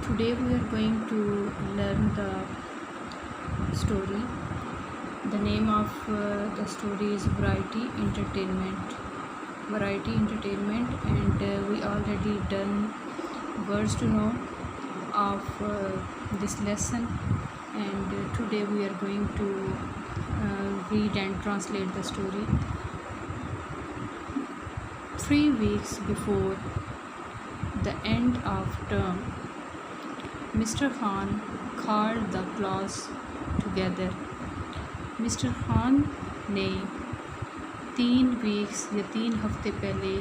Today we are going to learn the story. The name of the story is Variety Entertainment. Variety Entertainment, and we already done words to know of this lesson, and today we are going to read and translate the story. 3 weeks before the end of term, Mr. Khan called the class together. Mr. Khan نے 3 ویکس یا 3 ہفتے پہلے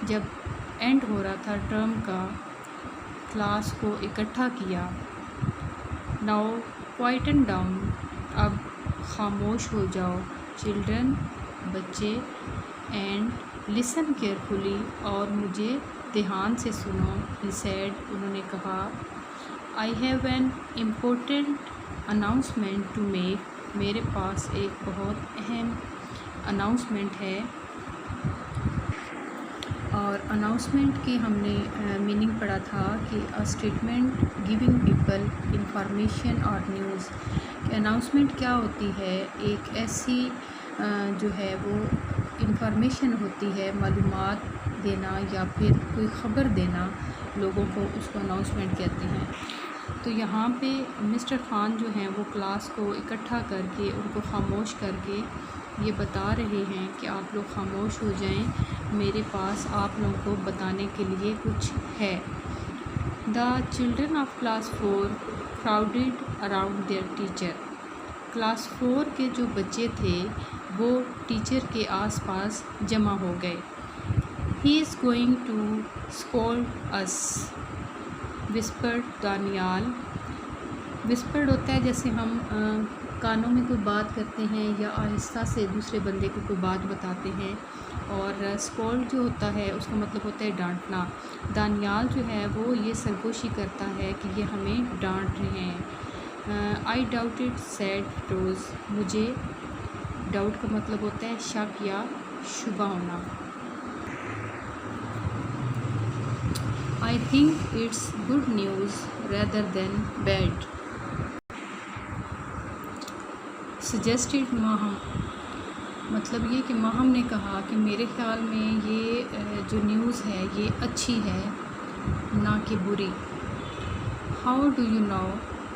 جب and ہو رہا تھا term کا، class کو اکٹھا کیا. Now quieten down. اب خاموش ہو جاؤ چلڈرن، بچے، اینڈ لسن کیئرفلی، اور مجھے دھیان سے سنو. He said. انہوں نے کہا. I have an important announcement to make. میرے پاس ایک بہت اہم اناؤنسمنٹ ہے. اور اناؤنسمنٹ کی ہم نے میننگ پڑھا تھا کہ اسٹیٹمنٹ گیونگ پیپل انفارمیشن اور نیوز. اناؤنسمنٹ کیا ہوتی ہے؟ ایک ایسی جو ہے وہ انفارمیشن ہوتی ہے، معلومات دینا یا پھر کوئی خبر دینا لوگوں کو، اس کو اناؤنسمنٹ کہتے ہیں. تو یہاں پہ مسٹر خان جو ہیں وہ کلاس کو اکٹھا کر کے، ان کو خاموش کر کے یہ بتا رہے ہیں کہ آپ لوگ خاموش ہو جائیں، میرے پاس آپ لوگوں کو بتانے کے لیے کچھ ہے. The children of class 4 crowded around their teacher. Class 4 کے جو بچے تھے وہ ٹیچر کے آس پاس جمع ہو گئے. ہی از گوئنگ ٹو اسکولڈ اس وسپرڈ دانیال. وسپرڈ ہوتا ہے جیسے ہم کانوں میں کوئی بات کرتے ہیں یا آہستہ سے دوسرے بندے کو کوئی بات بتاتے ہیں، اور اسکولڈ جو ہوتا ہے اس کا مطلب ہوتا ہے ڈانٹنا. دانیال جو ہے وہ یہ سرگوشی کرتا ہے کہ یہ ہمیں ڈانٹ رہے ہیں. آئی ڈاؤٹڈ سیڈ روز. مجھے ڈاؤٹ کا مطلب ہوتا ہے شک یا شبہ ہونا. I think it's good news rather than bad. Suggested ماہم. مطلب یہ کہ ماہم نے کہا کہ میرے خیال میں یہ جو نیوز ہے یہ اچھی ہے، نہ کہ بری. How do you know?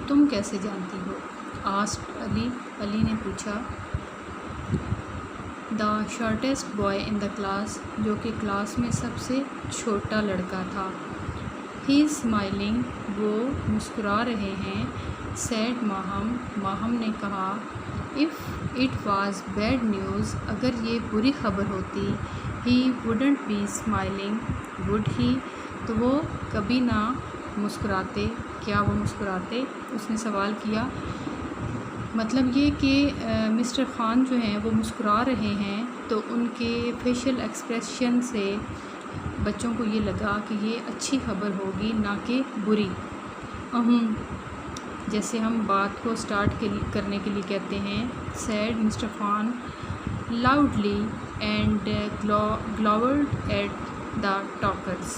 تم کیسے جانتی ہو؟ Asked علی. علی نے پوچھا. The shortest boy in the class. جو کہ کلاس میں سب سے چھوٹا لڑکا تھا. He is smiling. وہ مسکرا رہے ہیں. Said ماہم. ماہم نے کہا. If it was bad news. اگر یہ بری خبر ہوتی. He wouldn't be smiling. Would he? تو وہ کبھی نہ مسکراتے. کیا وہ مسکراتے؟ اس نے سوال کیا. مطلب یہ کہ مسٹر خان جو ہیں وہ مسکرا رہے ہیں، تو ان کے فیشل ایکسپریشن سے بچوں کو یہ لگا کہ یہ اچھی خبر ہوگی، نہ کہ بری. جیسے ہم بات کو سٹارٹ کرنے کے لیے کہتے ہیں. Said Mr Khan loudly and glowered at the talkers.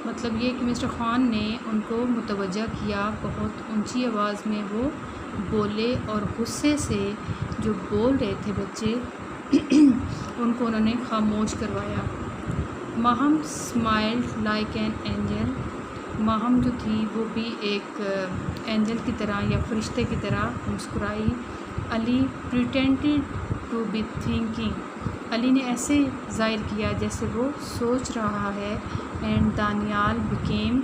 مطلب یہ کہ مسٹر خان نے ان کو متوجہ کیا، بہت اونچی آواز میں وہ بولے، اور غصے سے جو بول رہے تھے بچے ان کو انہوں نے خاموش کروایا. ماہم اسمائلڈ لائک این اینجل. ماہم جو تھی وہ بھی ایک اینجل کی طرح یا فرشتے کی طرح مسکرائی. Ali pretended to be thinking. Ali نے ایسے ظاہر کیا جیسے وہ سوچ رہا ہے. And Daniyal became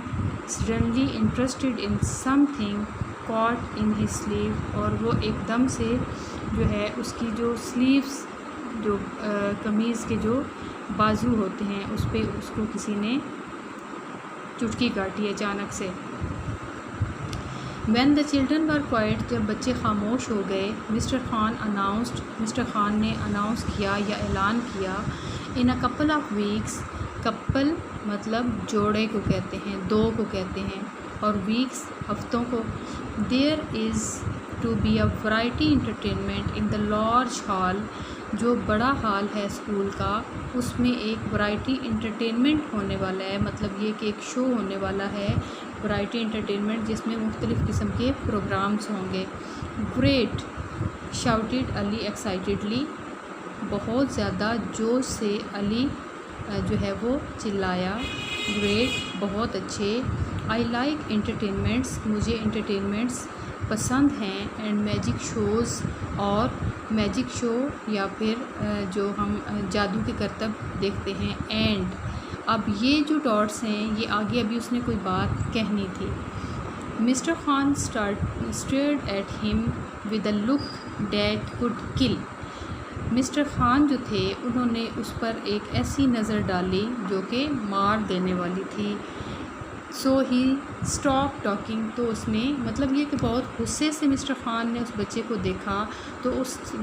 suddenly interested in something caught in his sleeve. اور وہ ایک دم سے جو ہے اس کی جو سلیوز، جو قمیض کے جو بازو ہوتے ہیں، اس پہ اس کو کسی نے چٹکی کاٹی اچانک سے. When the children were quiet. جب بچے خاموش ہو گئے. Mister Khan announced. Mister Khan نے اناؤنس کیا یا اعلان کیا. In a couple of weeks. Couple مطلب جوڑے کو کہتے ہیں، دو کو کہتے ہیں، اور ویکس ہفتوں کو. There is to be a variety entertainment in the large hall. جو بڑا ہال ہے اسکول کا، اس میں ایک ورائٹی انٹرٹینمنٹ ہونے والا ہے. مطلب یہ کہ ایک شو ہونے والا ہے ورائٹی انٹرٹینمنٹ جس میں مختلف قسم کے پروگرامز ہوں گے. گریٹ شاؤٹڈ علی ایکسائٹیڈلی. بہت زیادہ جوش سے علی جو ہے وہ چلایا. گریٹ بہت اچھے. I like entertainments. مجھے انٹرٹینمنٹس پسند ہیں. And magic shows. اور میجک شو یا پھر جو ہم جادو کے کرتب دیکھتے ہیں. اینڈ اب یہ جو ڈاٹس ہیں یہ آگے ابھی اس نے کوئی بات کہنی تھی. Mister Khan stared at him with a look that could kill. Mister Khan جو تھے انہوں نے اس پر ایک ایسی نظر ڈالی جو کہ مار دینے والی تھی. سو ہی اسٹاپ ٹاکنگ. تو اس نے مطلب یہ کہ بہت غصے سے مسٹر خان نے اس بچے کو دیکھا تو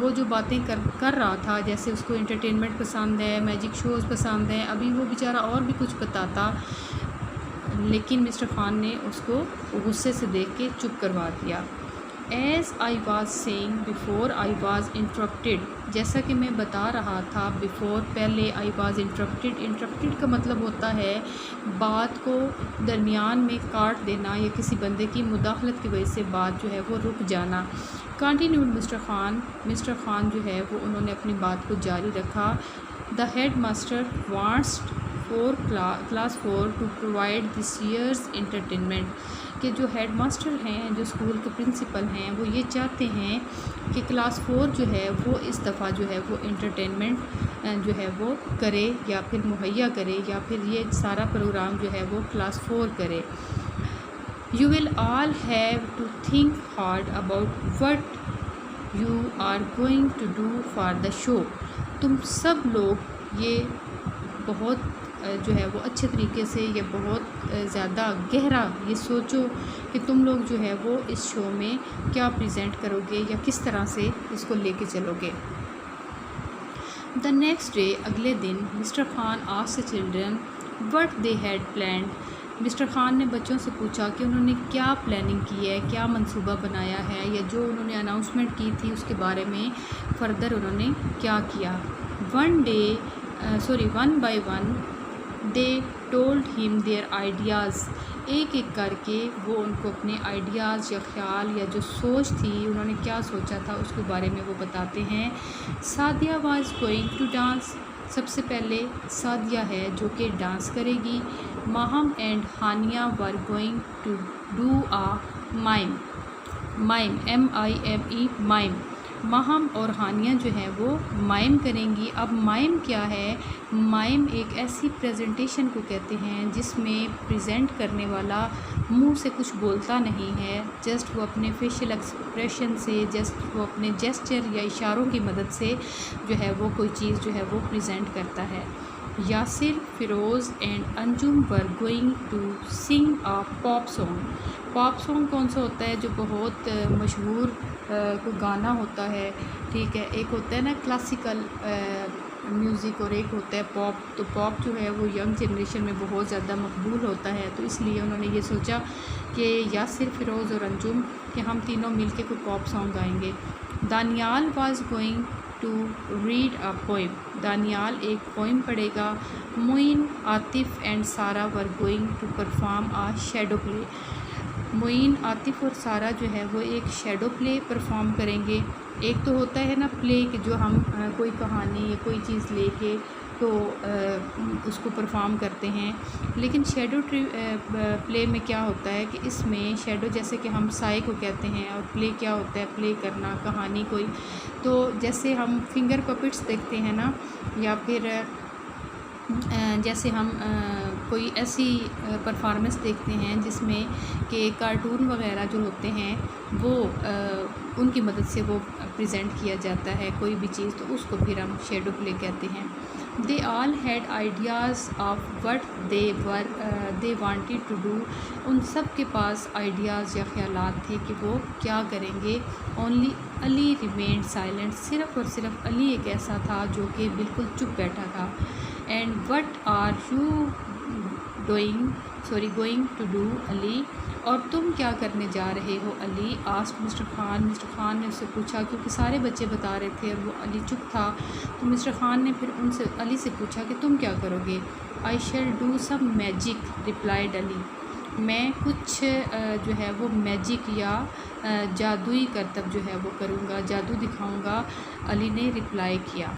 وہ جو باتیں کر رہا تھا جیسے اس کو انٹرٹینمنٹ پسند ہے, میجک شوز پسند ہیں, ابھی وہ بیچارہ اور بھی کچھ بتاتا لیکن مسٹر خان نے اس کو غصے سے دیکھ کے چپ کروا دیا. As I was saying before I was interrupted. جیسا کہ میں بتا رہا تھا بیفور پہلے آئی واز انٹرپٹیڈ. انٹرپٹیڈ کا مطلب ہوتا ہے بات کو درمیان میں کاٹ دینا یا کسی بندے کی مداخلت کی وجہ سے بات جو ہے وہ رک جانا. Continued mister Khan. Mister Khan جو ہے وہ انہوں نے اپنی بات کو جاری رکھا. The headmaster wants for class 4 to provide this year's entertainment. کہ جو ہیڈ ماسٹر ہیں جو اسکول کے پرنسپل ہیں وہ یہ چاہتے ہیں کہ کلاس 4 جو ہے وہ اس دفعہ جو ہے وہ انٹرٹینمنٹ جو ہے وہ کرے یا پھر مہیا کرے یا پھر یہ سارا پروگرام جو ہے وہ کلاس 4 کرے. You will all have to think hard about what you are going to do for the show. تم سب لوگ یہ بہت جو ہے وہ اچھے طریقے سے یا بہت زیادہ گہرا یہ سوچو کہ تم لوگ جو ہے وہ اس شو میں کیا پریزنٹ کرو گے یا کس طرح سے اس کو لے کے چلو گے. The next day. اگلے دن Mr Khan asked children what they had planned. Mr Khan نے بچوں سے پوچھا کہ انہوں نے کیا پلاننگ کی ہے, کیا منصوبہ بنایا ہے یا جو انہوں نے اناؤنسمنٹ کی تھی اس کے بارے میں فردر انہوں نے کیا کیا. One by one they told him their ideas. ایک ایک کر کے وہ ان کو اپنے آئیڈیاز یا خیال یا جو سوچ تھی انہوں نے کیا سوچا تھا اس کے بارے میں وہ بتاتے ہیں. Saadia was going to dance. سب سے پہلے سعدیہ ہے جو کہ ڈانس کرے گی. Maham and Haniya were going to do a mime. MIME mime. Maham اور ہانیہ جو ہیں وہ مائم کریں گی. اب مائم کیا ہے؟ مائم ایک ایسی پریزنٹیشن کو کہتے ہیں جس میں پریزنٹ کرنے والا منہ سے کچھ بولتا نہیں ہے, جسٹ وہ اپنے فیشل ایکسپریشن سے, جسٹ وہ اپنے جیسچر یا اشاروں کی مدد سے جو ہے وہ کوئی چیز جو ہے وہ پریزنٹ کرتا ہے. Yasir, Feroz and Anjum were going to sing a pop song. Pop song کون سا ہوتا ہے؟ جو بہت مشہور کوئی گانا ہوتا ہے, ٹھیک ہے. ایک ہوتا ہے نا کلاسیکل میوزک اور ایک ہوتا ہے پاپ. تو پاپ جو ہے وہ ینگ جنریشن میں بہت زیادہ مقبول ہوتا ہے, تو اس لیے انہوں نے یہ سوچا کہ یاسر, فیروز اور انجم کہ ہم تینوں مل کے کوئی پاپ سانگ گائیں گے. Daniyal was going to read a poem. Daniyal ایک پوئم پڑھے گا. Moin, Atif and Sara were going to perform a shadow play. Moin, Atif اور سارہ جو ہے وہ ایک شیڈو پلے پرفارم کریں گے. ایک تو ہوتا ہے نا پلے کہ جو ہم کوئی کہانی یا کوئی چیز لے کے تو اس کو پرفارم کرتے ہیں, لیکن شیڈو پلے میں کیا ہوتا ہے کہ اس میں شیڈو جیسے کہ ہم سائے کو کہتے ہیں اور پلے کیا ہوتا ہے پلے کرنا کہانی کوئی. تو جیسے ہم فنگر پپٹس دیکھتے ہیں نا, یا پھر جیسے ہم کوئی ایسی پرفارمنس دیکھتے ہیں جس میں کہ کارٹون وغیرہ جو ہوتے ہیں وہ ان کی مدد سے وہ پریزنٹ کیا جاتا ہے کوئی بھی چیز, تو اس کو پھر ہم شیڈو پلے کہتے ہیں. They all had ideas of what they wanted to do. ان سب کے پاس آئیڈیاز یا خیالات تھے کہ وہ کیا کریں گے. اونلی علی ریمینڈ سائلنٹ. صرف اور صرف علی ایک ایسا تھا جو کہ بالکل چپ بیٹھا تھا. And what are you going to do Ali. اور تم کیا کرنے جا رہے ہو Ali. Asked Mr Khan. Mister Khan نے اس سے پوچھا کیونکہ سارے بچے بتا رہے تھے اور وہ علی چپ تھا, تو مسٹر خان نے پھر علی سے پوچھا کہ تم کیا کرو گے. I shall do some magic replied Ali. میں کچھ جو ہے وہ میجک یا جادوئی کرتب جو ہے وہ کروں گا، جادو دکھاؤں گا، علی نے رپلائی کیا۔